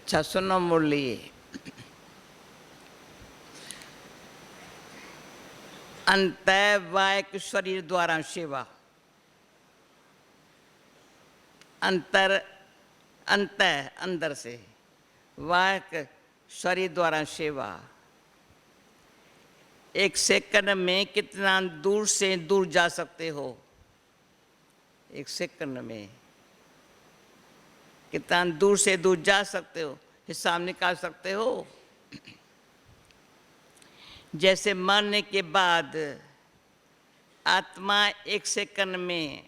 अच्छा सुनो मुरली। अंत वायक शरीर द्वारा सेवा। अंतर अंत अंदर से, वायक शरीर द्वारा सेवा। एक सेकंड में कितना दूर से दूर जा सकते हो? एक सेकंड में कितना दूर से दूर जा सकते हो, हिसाब निकाल सकते हो? जैसे मरने के बाद आत्मा एक सेकंड में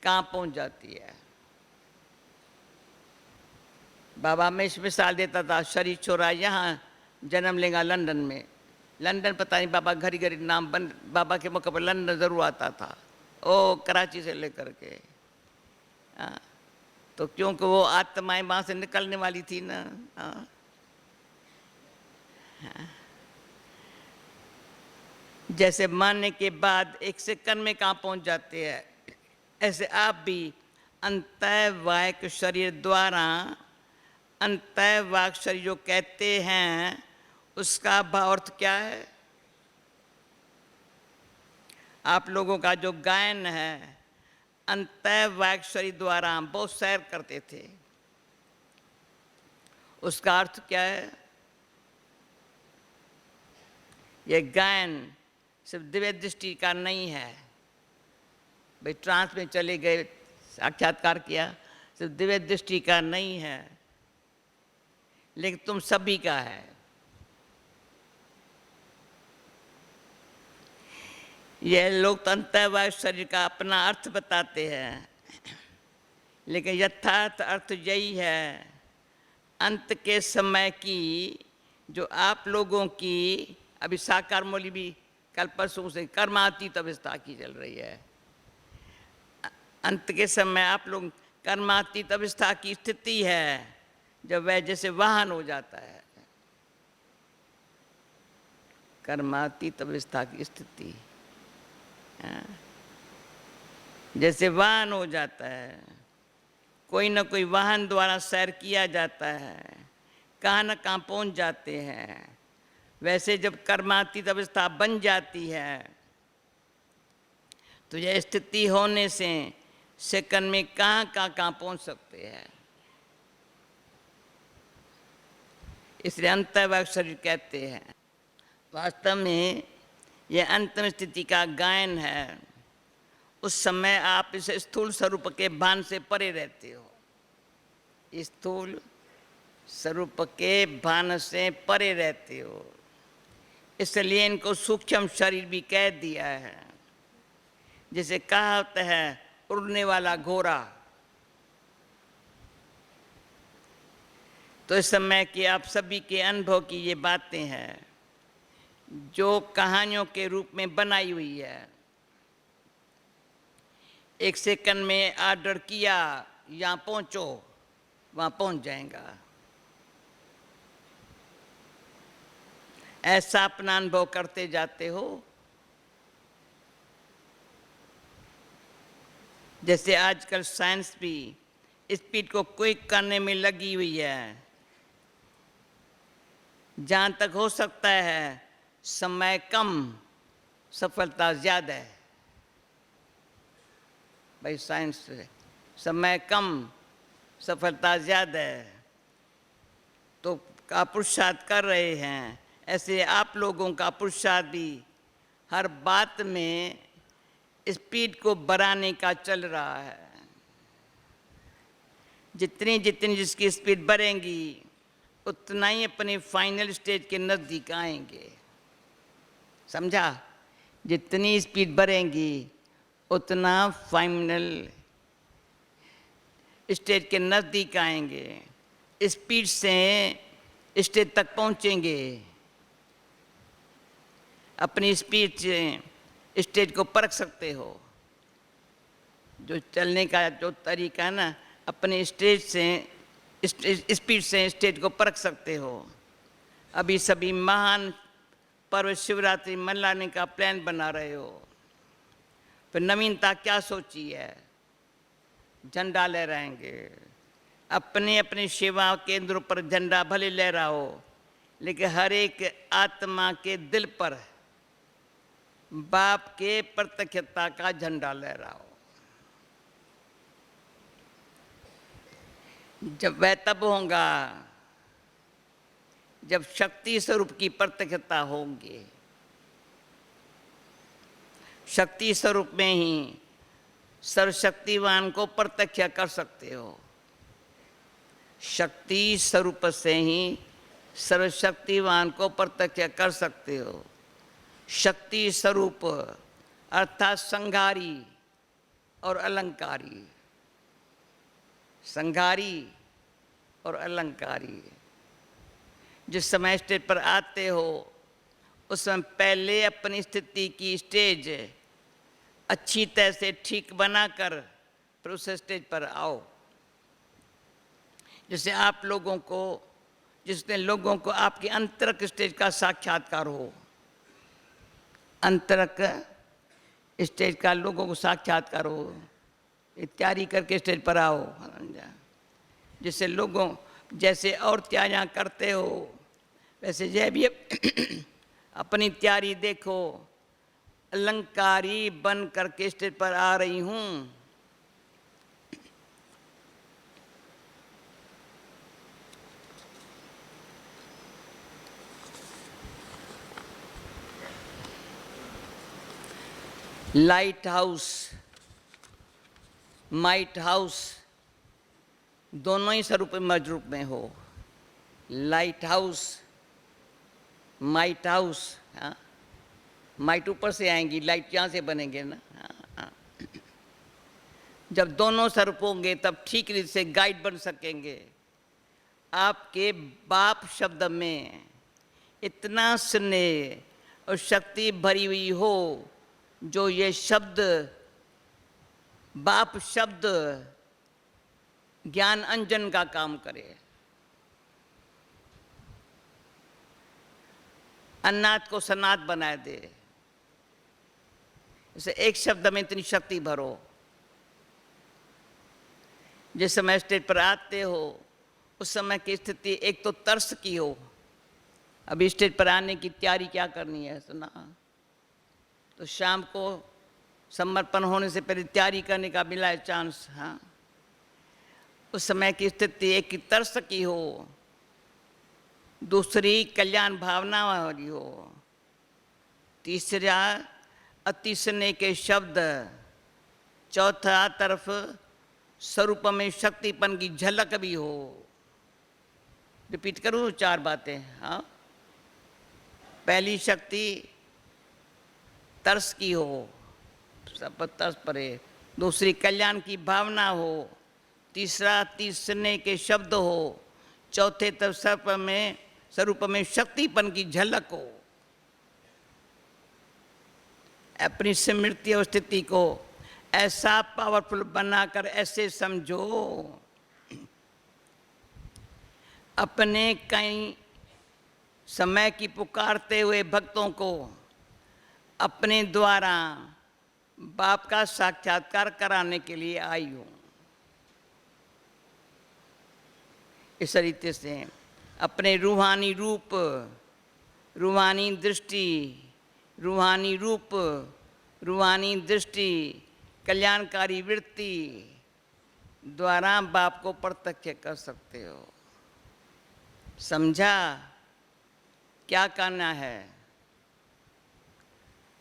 कहाँ पहुंच जाती है। बाबा में इस मिसाल देता था, शरीर छोड़ा यहाँ जन्म लेगा लंदन में। लंदन पता नहीं, बाबा घड़ी घड़ी नाम बन, बाबा के मौके पर लंदन जरूर आता था, ओ कराची से लेकर के। तो क्योंकि वो आत्माएं वहां से निकलने वाली थी ना। जैसे मरने के बाद एक सेकंड में कहाँ पहुंच जाते हैं, ऐसे आप भी अंतःवायक शरीर द्वारा, अंतःवाक शरीर जो कहते हैं उसका भाव अर्थ क्या है? आप लोगों का जो गायन है, अंतःवाक शरीर द्वारा हम बहुत सैर करते थे, उसका अर्थ क्या है? ये गायन सिर्फ दिव्य दृष्टि का नहीं है भाई, ट्रांस में चले गए साक्षात्कार किया, सिर्फ दिव्य दृष्टि का नहीं है, लेकिन तुम सभी का है। यह लोग तो अंतःवायु शरीर का अपना अर्थ बताते हैं, लेकिन यथार्थ अर्थ यही है, अंत के समय की जो आप लोगों की अभी साकार मौली भी कल परसों से कर्मातीत अवस्था की चल रही है। अंत के समय आप लोग कर्मातीत अवस्था की स्थिति है, जब वह जैसे वाहन हो जाता है, कर्मातीत अवस्था की स्थिति जैसे वाहन हो जाता है, कोई ना कोई वाहन द्वारा सैर किया जाता है, कहाँ न कहाँ पहुँच जाते हैं। वैसे जब कर्मातीत अवस्था बन जाती है तो यह स्थिति होने से सेकंड में कहाँ पहुँच सकते हैं। इसलिए अंतःवायु शरीर कहते हैं। वास्तव में यह अंतिम स्थिति का गायन है। उस समय आप इस स्थूल स्वरूप के भान से परे रहते हो, स्थूल स्वरूप के भान से परे रहते हो, इसलिए इनको सूक्ष्म शरीर भी कह दिया है। जैसे कहा होता है उड़ने वाला घोड़ा, तो इस समय की आप सभी के अनुभव की ये बातें हैं जो कहानियों के रूप में बनाई हुई है। एक सेकंड में ऑर्डर किया, यहाँ पहुँचो, वहाँ पहुँच जाएगा। ऐसा अपना अनुभव करते जाते हो। जैसे आजकल साइंस भी स्पीड को क्विक करने में लगी हुई है, जहाँ तक हो सकता है समय कम सफलता ज़्यादा है। भाई साइंस समय कम सफलता ज़्यादा है, तो का पुरुषार्थ कर रहे हैं। ऐसे आप लोगों का पुरुषार्थ भी हर बात में स्पीड को बढ़ाने का चल रहा है। जितनी जितनी जिसकी स्पीड बढ़ेगी उतना ही अपने फाइनल स्टेज के नज़दीक आएंगे। समझा? जितनी स्पीड बढ़ेगी उतना फाइनल स्टेज के नज़दीक आएंगे, स्पीड से स्टेज तक पहुंचेंगे। अपनी स्पीड से स्टेज को परख सकते हो। जो चलने का जो तरीका है ना, अपने स्टेज से स्पीड से स्टेज को परख सकते हो। अभी सभी महान पर्व शिवरात्रि मनाने का प्लान बना रहे हो, फिर नवीनता क्या सोची है? झंडा लहराएंगे, अपने अपने सेवा केंद्रों पर झंडा भले लहराओ, लेकिन हर एक आत्मा के दिल पर बाप के प्रत्यक्षता का झंडा लहराओ। जब वह तब होगा जब शक्ति स्वरूप की प्रत्यक्षता होगी। शक्ति स्वरूप में ही सर्वशक्तिवान को प्रत्यक्ष कर सकते हो। शक्ति स्वरूप से ही सर्वशक्तिवान को प्रत्यक्ष कर सकते हो। शक्ति स्वरूप अर्थात संघारी और अलंकारी, संघारी और अलंकारी। जिस समय स्टेज पर आते हो उस समय पहले अपनी स्थिति की स्टेज अच्छी तरह से ठीक बनाकर फिर उस स्टेज पर आओ। जैसे आप लोगों को, जिसने लोगों को आपकी अंतरक स्टेज का साक्षात्कार हो, अंतरक स्टेज का लोगों को साक्षात्कार हो, तैयारी करके स्टेज पर आओ। जिससे लोगों जैसे और तैयारियां करते हो वैसे जय भी अपनी तैयारी देखो। अलंकारी बन करके स्टेज पर आ रही हूं। लाइट हाउस, माइट हाउस दोनों ही स्वरूप मजरूप में हो। Light house, might house. हाँ, माइट ऊपर से आएंगी, लाइट यहाँ से बनेंगे ना। हाँ। जब दोनों स्वरूप होंगे तब ठीक रीति से गाइड बन सकेंगे। आपके बाप शब्द में इतना स्नेह और शक्ति भरी हुई हो जो ये शब्द, बाप शब्द ज्ञान अंजन का काम करे। अनाथ को सनाथ बना दे। इसे एक शब्द में इतनी शक्ति भरो। जिस समय स्टेज पर आते हो उस समय की स्थिति एक तो तरस की हो। अभी स्टेज पर आने की तैयारी क्या करनी है सुना, तो शाम को समर्पण होने से पहले तैयारी करने का मिला है चांस। हाँ, उस समय की स्थिति एक की तरस की हो, दूसरी कल्याण भावना वाली हो, तीसरा अति स्नेह के शब्द, चौथा तरफ स्वरूप में शक्तिपन की झलक भी हो। रिपीट करूँ चार बातें। हाँ, पहली शक्ति तरस की हो, सब पर तरस पड़े। दूसरी कल्याण की भावना हो। तीसरा अति स्नेह के शब्द हो। चौथे तरफ स्वरूप में शक्तिपन की झलक हो। अपनी स्मृति और स्थिति को ऐसा पावरफुल बनाकर ऐसे समझो, अपने कई समय की पुकारते हुए भक्तों को अपने द्वारा बाप का साक्षात्कार कराने के लिए आई हूँ। इस तरीके से अपने रूहानी रूप, रूहानी दृष्टि, रूहानी रूप, रूहानी दृष्टि, कल्याणकारी वृत्ति द्वारा बाप को प्रत्यक्ष कर सकते हो। समझा क्या करना है?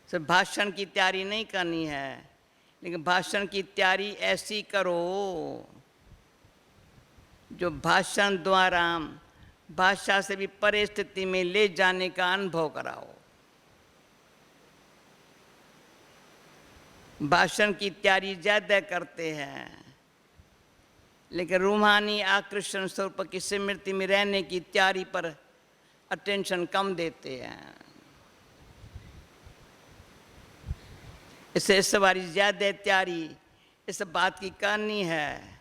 सिर्फ भाषण की तैयारी नहीं करनी है, लेकिन भाषण की तैयारी ऐसी करो जो भाषण द्वारा भाषा से भी परे स्थिति में ले जाने का अनुभव कराओ। भाषण की तैयारी ज़्यादा करते हैं, लेकिन रूहानी आकर्षण स्वरूप की स्मृति में रहने की तैयारी पर अटेंशन कम देते हैं। इसे इस बारी ज़्यादा तैयारी इस बात की करनी है,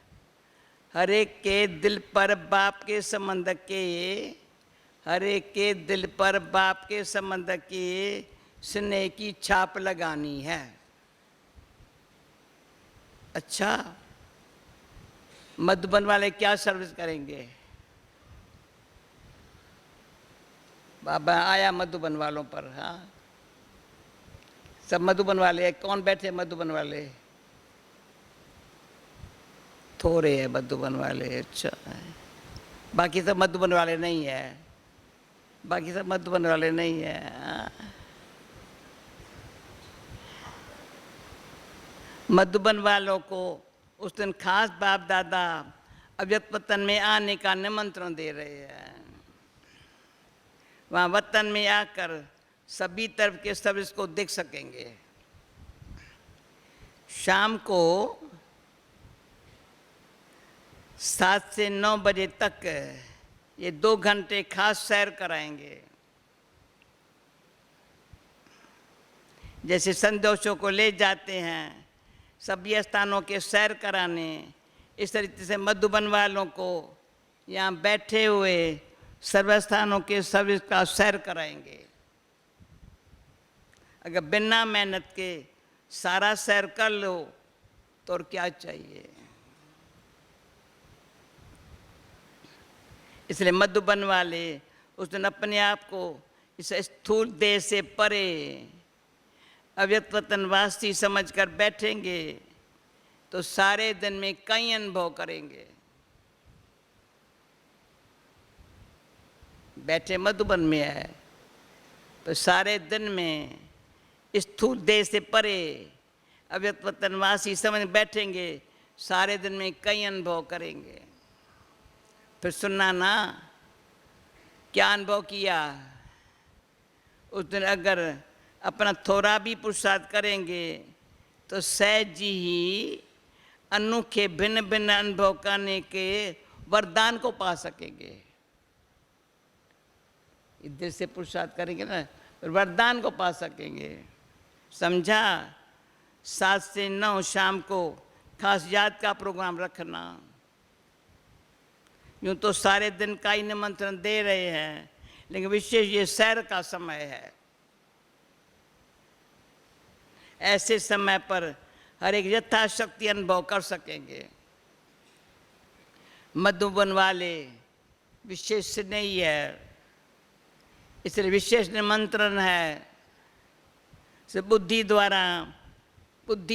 हर एक के दिल पर बाप के संबंध के, हर एक के दिल पर बाप के संबंध के स्नेह की छाप लगानी है। अच्छा, मधुबन वाले क्या सर्विस करेंगे? बाबा आया मधुबन वालों पर। हाँ, सब मधुबन वाले। कौन बैठे मधुबन वाले? थोड़े है मधुबन वाले। अच्छा, बाकी सब मधुबन वाले नहीं है। बाकी सब मधुबन वाले नहीं है। हाँ। मधुबन वालों को उस दिन खास बाप दादा अव्यक्त वतन में आने का निमंत्रण दे रहे हैं। वहाँ वतन में आकर सभी तरफ के सब इसको देख सकेंगे। शाम को 7 से 9 बजे तक ये 2 घंटे खास सैर कराएंगे। जैसे संतोषों को ले जाते हैं सभी स्थानों के सैर कराने, इस तरीके से मधुबन वालों को यहाँ बैठे हुए सर्व स्थानों के सर्विस का सैर कराएंगे। अगर बिना मेहनत के सारा सैर कर लो तो और क्या चाहिए। इसलिए मधुबन वाले उस दिन अपने आप को इस स्थूल देह से परे अव्यक्त वतनवासी समझकर बैठेंगे तो सारे दिन में कई अनुभव करेंगे। बैठे मधुबन में है तो सारे दिन में स्थूल देह से परे अव्यक्त वतनवासी समझ बैठेंगे, सारे दिन में कई अनुभव करेंगे। फिर सुनना ना, क्या अनुभव किया उस दिन। अगर अपना थोड़ा भी पुरुषार्थ करेंगे तो सहज ही अनोखे भिन्न भिन्न अनुभव करने के वरदान को पा सकेंगे। इधर से पुरुषार्थ करेंगे ना, वरदान को पा सकेंगे। समझा? 7 से 9 शाम को खास याद का प्रोग्राम रखना। यूँ तो सारे दिन का ही निमंत्रण दे रहे हैं, लेकिन विशेष ये सैर का समय है। ऐसे समय पर हर एक यथाशक्ति अनुभव कर सकेंगे। मधुबन वाले विशेष नहीं है, इसलिए विशेष निमंत्रण है। से बुद्धि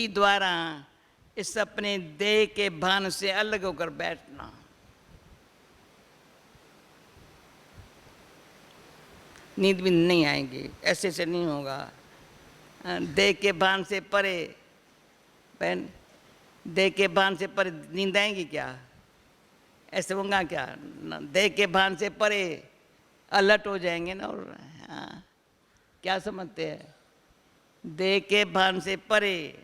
द्वारा इस अपने देह के भान से अलग होकर बैठना। नींद भी नहीं आएगी, ऐसे से नहीं होगा। देह के भान से परे, बहन, देह के भान से परे नींद आएगी क्या? ऐसे होगा क्या? देह के भान से परे अलर्ट हो जाएंगे ना। और हाँ, क्या समझते हैं? देह के भान से परे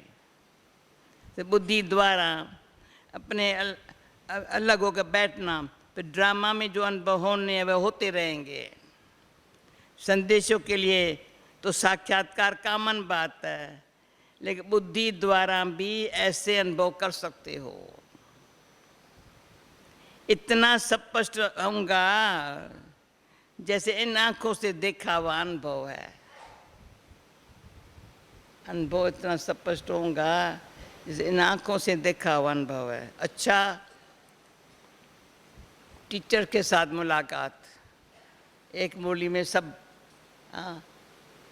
से बुद्धि द्वारा अपने अलग होकर बैठना। फिर ड्रामा में जो अनुभव होने हैं वह होते रहेंगे। संदेशों के लिए तो साक्षात्कार कॉमन बात है, लेकिन बुद्धि द्वारा भी ऐसे अनुभव कर सकते हो। इतना स्पष्ट होगा जैसे इन आंखों से देखा हुआ अनुभव है। अनुभव इतना स्पष्ट होगा जैसे इन आंखों से देखा हुआ अनुभव है। अच्छा, टीचर के साथ मुलाकात, एक मुरली में सब, हाँ,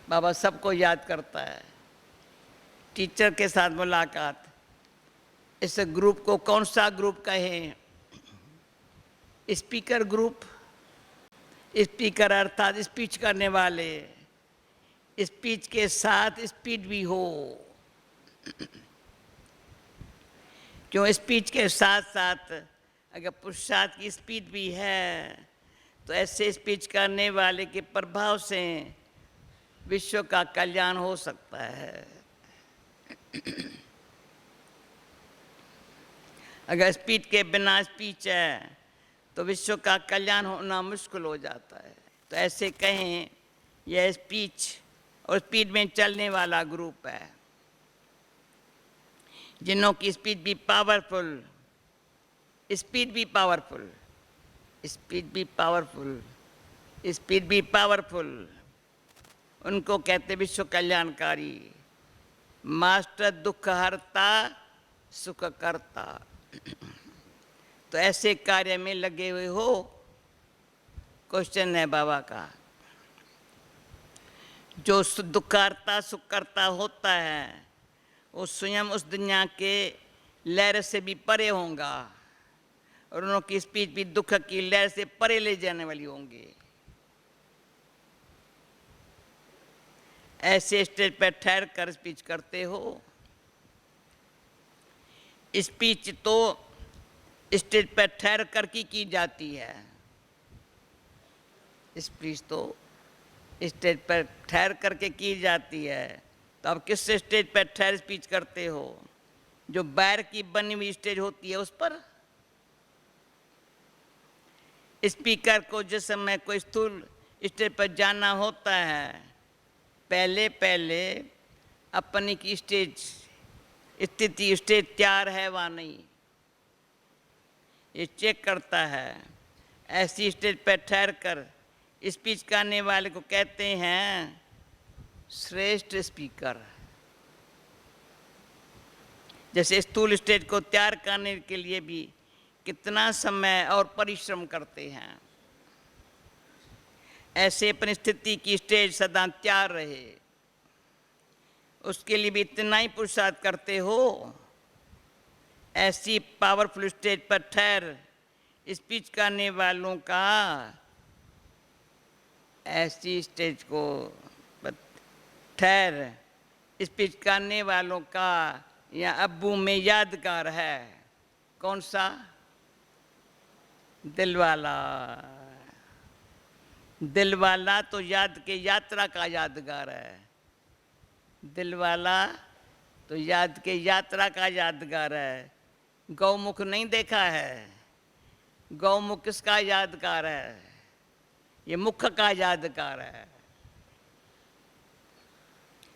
बाबा सबको याद करता है। टीचर के साथ मुलाकात, इस ग्रुप को कौन सा ग्रुप कहें? Speaker group. स्पीकर अर्थात स्पीच करने वाले, स्पीच के साथ स्पीड भी हो। क्यों? स्पीच के साथ साथ अगर पुरुषार्थ की स्पीड भी है तो ऐसे स्पीच करने वाले के प्रभाव से विश्व का कल्याण हो सकता है। अगर स्पीड के बिना स्पीच है तो विश्व का कल्याण होना मुश्किल हो जाता है। तो ऐसे कहें यह स्पीच और स्पीड में चलने वाला ग्रुप है, जिन्हों की स्पीड भी पावरफुल, स्पीड भी पावरफुल, स्पीड भी पावरफुल, स्पीड भी पावरफुल। उनको कहते विश्व कल्याणकारी, मास्टर दुख हरता सुख करता। तो ऐसे कार्य में लगे हुए हो? क्वेश्चन है बाबा का। जो दुखारता सुखकर्ता होता है वो स्वयं उस दुनिया के लहर से भी परे होगा और उनकी स्पीच भी दुख की लहर से परे ले जाने वाली होंगी। ऐसे स्टेज पर ठहर कर स्पीच करते हो। स्पीच तो स्टेज पर ठहर कर की जाती है। स्पीच तो स्टेज पर ठहर करके की जाती है। तो आप किस स्टेज पर ठहर स्पीच करते हो? जो बाहर की बनी हुई स्टेज होती है उस पर। स्पीकर को जिस समय कोई स्थूल स्टेज पर जाना होता है, पहले पहले अपनी की स्टेज स्थिति स्टेज तैयार है वा नहीं, ये चेक करता है। ऐसी स्टेज पर ठहर कर स्पीच करने वाले को कहते हैं श्रेष्ठ स्पीकर। जैसे स्थूल स्टेज को तैयार करने के लिए भी कितना समय और परिश्रम करते हैं, ऐसे परिस्थिति की स्टेज सदा तैयार रहे उसके लिए भी इतना ही पुरुषार्थ करते हो। ऐसी पावरफुल स्टेज पर ठहर स्पीच करने वालों का, ऐसी स्टेज को ठहर स्पीच करने वालों का या अब्बू में यादगार है। कौन सा? दिलवाला। दिलवाला तो याद के यात्रा का यादगार है। दिलवाला तो याद के यात्रा का यादगार है। गौमुख नहीं देखा है? गौमुख किसका यादगार है? ये मुख का यादगार है।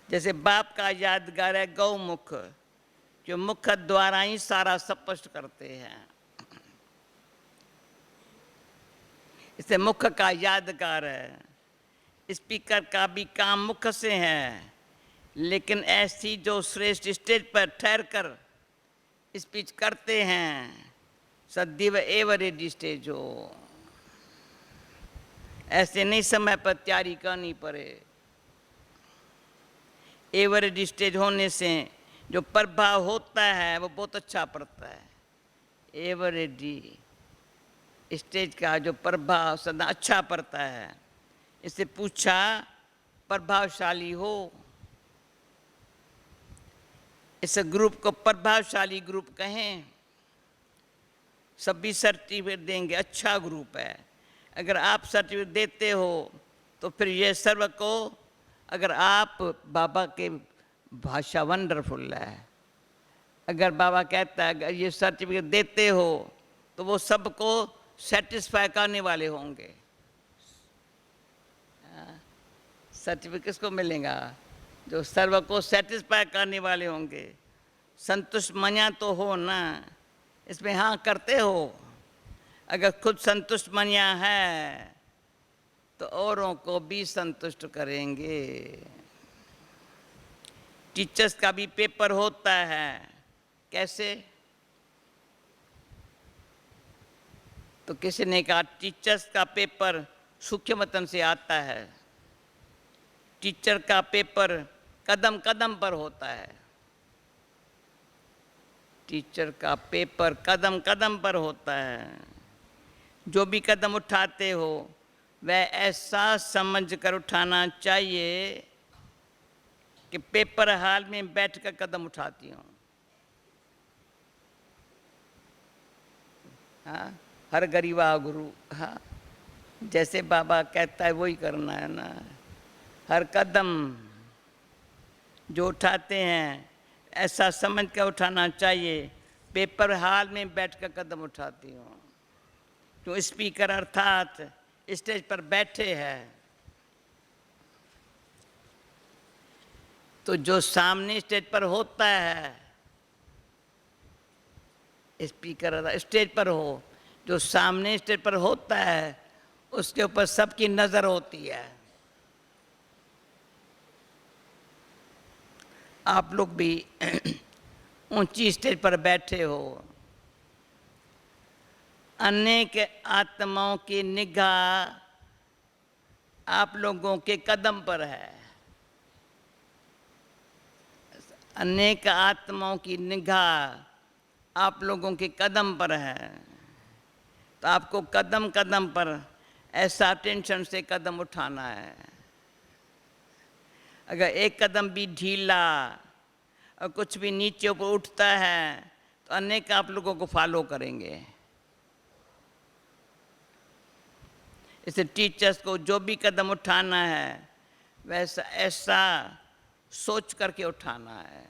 जैसे बाप का यादगार है गौमुख, जो मुख द्वारा ही सारा स्पष्ट करते हैं। इसे मुख का यादगार है। स्पीकर का भी काम मुख से है, लेकिन ऐसी जो श्रेष्ठ स्टेज पर ठहर कर स्पीच करते हैं सदैव एवर रेडी स्टेज हो। ऐसे नहीं समय पर तैयारी करनी पड़े। एवर रेडी स्टेज होने से जो प्रभाव होता है वो बहुत अच्छा पड़ता है। एवर रेडी स्टेज का जो प्रभाव सदा अच्छा पड़ता है। इससे पूछा प्रभावशाली हो। इस ग्रुप को प्रभावशाली ग्रुप कहें। सभी सर्टिफिकेट देंगे, अच्छा ग्रुप है। अगर आप सर्टिफिकेट देते हो तो फिर ये सर्व को, अगर आप बाबा के भाषा वंडरफुल है, अगर बाबा कहता है अगर ये सर्टिफिकेट देते हो तो वो सबको सेटिस्फाई करने वाले होंगे। सर्टिफिकेट किसको मिलेगा? जो सर्व को सेटिस्फाई करने वाले होंगे। संतुष्ट मनिया तो हो ना, इसमें हाँ करते हो। अगर खुद संतुष्ट मनिया है तो औरों को भी संतुष्ट करेंगे। टीचर्स का भी पेपर होता है। कैसे? तो किसी ने कहा टीचर्स का पेपर सूक्ष्मतम से आता है। टीचर का पेपर कदम कदम पर होता है। टीचर का पेपर कदम कदम पर होता है। जो भी कदम उठाते हो वह ऐसा समझ कर उठाना चाहिए कि पेपर हाल में बैठकर कदम उठाती हूँ। हाँ, हर गरीबा गुरु। हाँ, जैसे बाबा कहता है वही करना है ना। हर कदम जो उठाते हैं ऐसा समझ कर उठाना चाहिए। पेपर हाल में बैठकर कदम उठाती हूँ। तो स्पीकर अर्थात स्टेज पर बैठे हैं तो जो सामने स्टेज पर होता है, स्पीकर स्टेज पर हो, जो सामने स्टेज पर होता है उसके ऊपर सबकी नज़र होती है। आप लोग भी ऊंची स्टेज पर बैठे हो, अनेक आत्माओं की निगाह आप लोगों के कदम पर है। अनेक आत्माओं की निगाह आप लोगों के कदम पर है। तो आपको कदम कदम पर ऐसा टेंशन से कदम उठाना है। अगर एक कदम भी ढीला और कुछ भी नीचे ऊपर उठता है तो अनेक आप लोगों को फॉलो करेंगे। इसे टीचर्स को जो भी कदम उठाना है वैसा ऐसा सोच करके उठाना है।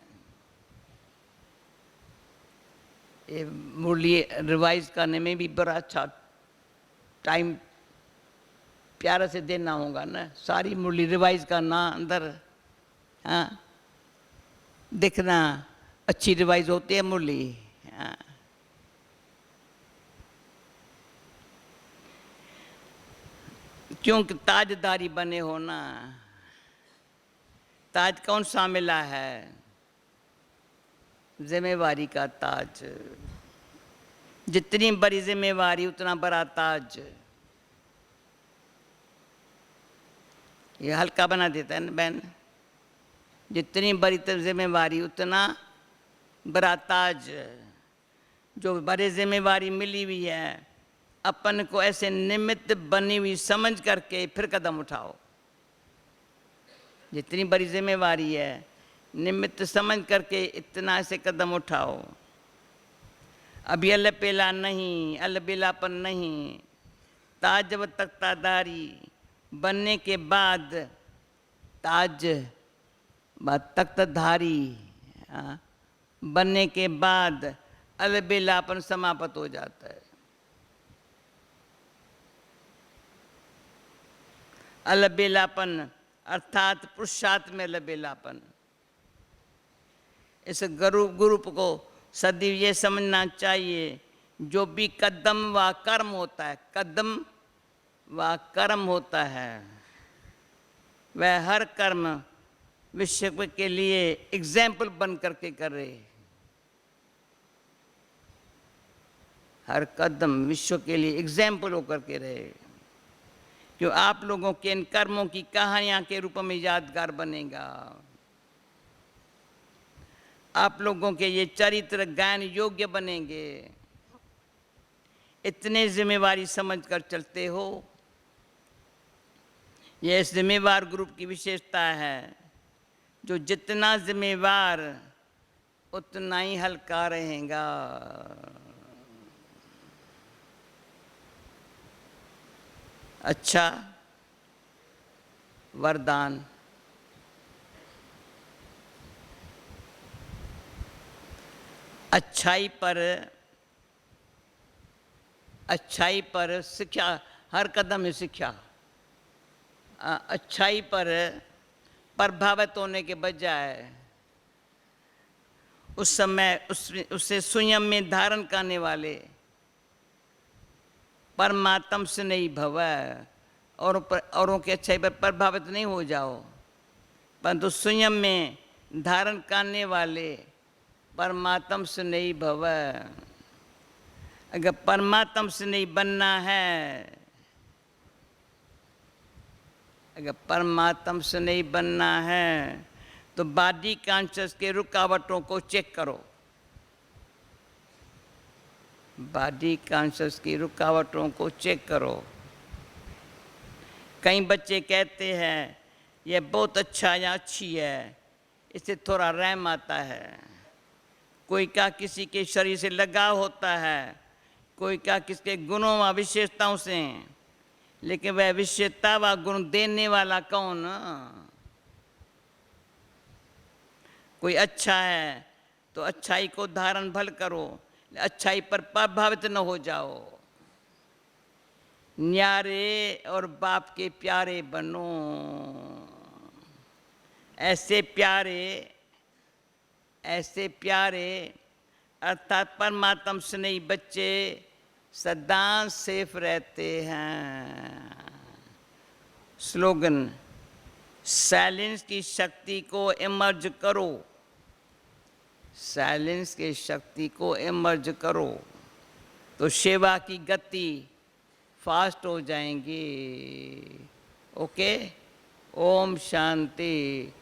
ये मुरली रिवाइज करने में भी बड़ा अच्छा टाइम प्यारा से देना होगा ना। सारी मुरली रिवाइज करना अंदर, हाँ, देखना अच्छी रिवाइज होती है मुरली। हाँ, क्योंकि ताजदारी बने हो ना। ताज कौन सा मिला है? जिम्मेवारी का ताज। जितनी बड़ी जिम्मेवारी उतना बड़ा ताज। ये हल्का बना देता है ना बहन। जितनी बड़ी जिम्मेवारी उतना बड़ा ताज। जो बड़ी जिम्मेवारी मिली हुई है अपन को ऐसे निमित्त बनी हुई समझ करके फिर कदम उठाओ। जितनी बड़ी जिम्मेवारी है निमित्त समझ करके इतना ऐसे कदम उठाओ। अभी अलबेला नहीं, अलबेलापन नहीं। ताज व तख्तादारी बनने के बाद ताज व तख्तधारी बनने के बाद अलबेलापन समाप्त हो जाता है। अलबेलापन अर्थात पुरुषार्थ में अलबेलापन। इस ग्रुप को सदैव ये समझना चाहिए जो भी कदम व कर्म होता है, कदम व कर्म होता है, वह हर कर्म विश्व के लिए एग्जाम्पल बन करके कर रहे। हर कदम विश्व के लिए एग्जाम्पल होकर के रहे। जो आप लोगों के इन कर्मों की कहानियां के रूप में यादगार बनेगा। आप लोगों के ये चरित्र गायन योग्य बनेंगे। इतने जिम्मेवारी समझकर चलते हो। यह इस जिम्मेवार ग्रुप की विशेषता है। जो जितना जिम्मेवार उतना ही हल्का रहेगा। अच्छा वरदान। अच्छाई पर शिक्षा, हर कदम में शिक्षा। अच्छाई पर प्रभावित होने के बजाय उस समय उससे स्वयं में धारण करने वाले परमात्म से नहीं भव, औरों की अच्छाई पर प्रभावित नहीं हो जाओ, परंतु स्वयं में धारण करने वाले परमात्म से नहीं भव। अगर परमात्म से नहीं बनना है, अगर परमात्म से नहीं बनना है तो बॉडी कॉन्शियस के रुकावटों को चेक करो। बॉडी कॉन्शियस की रुकावटों को चेक करो। कई बच्चे कहते हैं यह बहुत अच्छा या अच्छी है, इससे थोड़ा रहम आता है। कोई का किसी के शरीर से लगाव होता है, कोई का किसके गुणों व विशेषताओं से, लेकिन वह विशेषता व गुण देने वाला कौन? कोई अच्छा है तो अच्छाई को धारण भल करो, अच्छाई पर प्रभावित न हो जाओ। न्यारे और बाप के प्यारे बनो। ऐसे प्यारे अर्थात परमात्मा से नहीं बच्चे सदा सेफ रहते हैं। स्लोगन, साइलेंस की शक्ति को इमर्ज करो। साइलेंस की शक्ति को इमर्ज करो तो सेवा की गति फास्ट हो जाएंगी। ओके, ओम शांति।